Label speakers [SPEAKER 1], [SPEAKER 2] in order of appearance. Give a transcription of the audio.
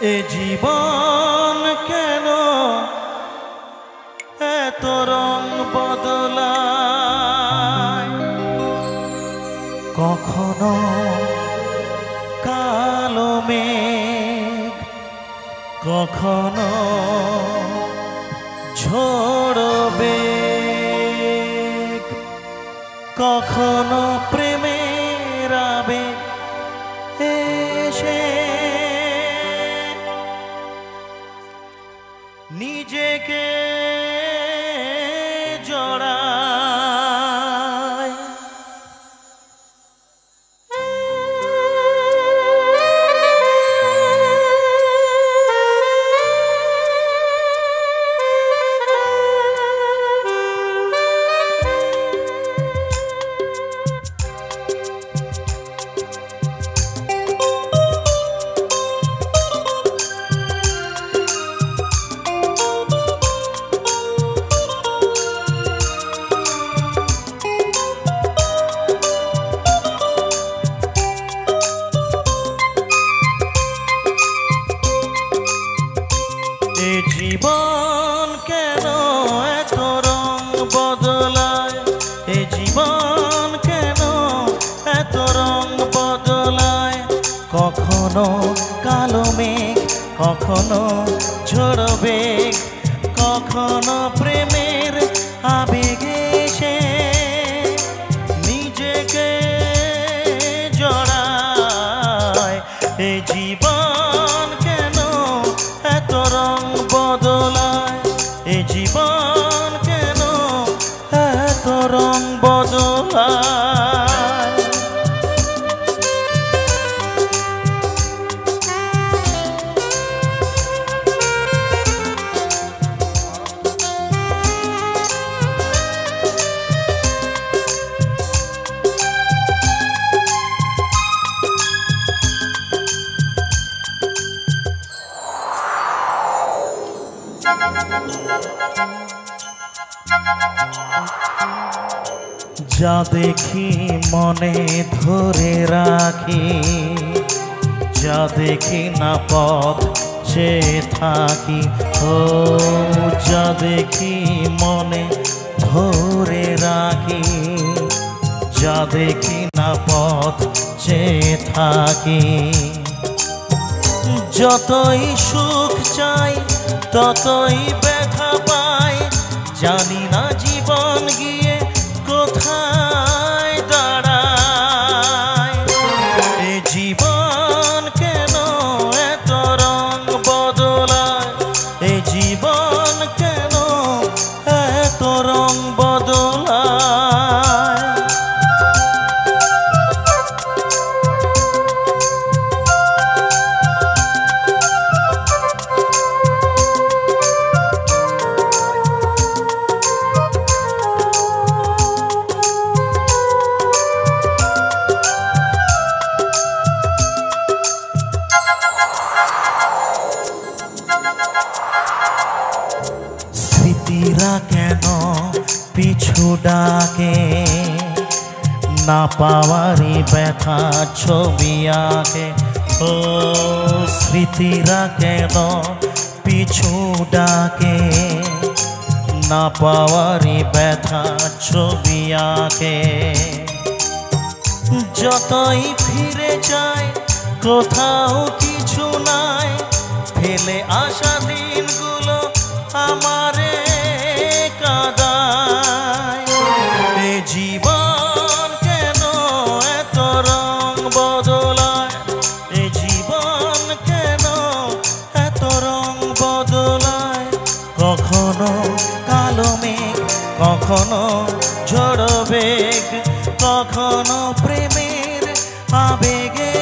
[SPEAKER 1] এ জীবন কেন এত রং বদলায়, কখনো কালো মেঘ, কখনো ঝড় বেগ, কখনো প্রেমের আবেগ এসে নিজেকে জড়ায়। জীবন কেন এত রং বদলায়, এ জীবন কেন এত রং বদলায়, কখনো কালো মেঘ, কখনো ঝড় বেগ, কখনো প্রেমের আবেগে এসে নিজেকে জড়ায়। এ জীবন কেন এত রং বদলায়, এ জীবন কেন এত রং বদলায়। যা দেখি মনে ধরে রাখি, যা দেখি না পথ চেয়ে থাকি, ও যা দেখি মনে ধরে রাখি, যা দেখি না পথ চেয়ে থাকি। যতই সুখ চাই ততই ব্যথা পাই, জানি না জীবন গিয়ে কোথায় দাঁড়ায়। এ জীবন কেন এত রং বদলায়, এ জীবন কেন এত রং বদলায়। স্মৃতিরা কেন পিছু ডাকে, না পাওয়ারই ব্যথা ছবি আঁকে, ও স্মৃতিরা কেন পিছু ডাকে, না পাওয়ারই ব্যথা ছবি আঁকে। যতই ফিরে যাই কোথাও কিছু নাই, ফেলে আসা দিনগুলো আমারে কাঁদায়। এ জীবন কেন এত রং বদলায়, এ জীবন কেন এত রং বদলায়, কখনো কালো মেঘ, কখনো ঝড় বেগ, কখনো প্রেমের আবেগে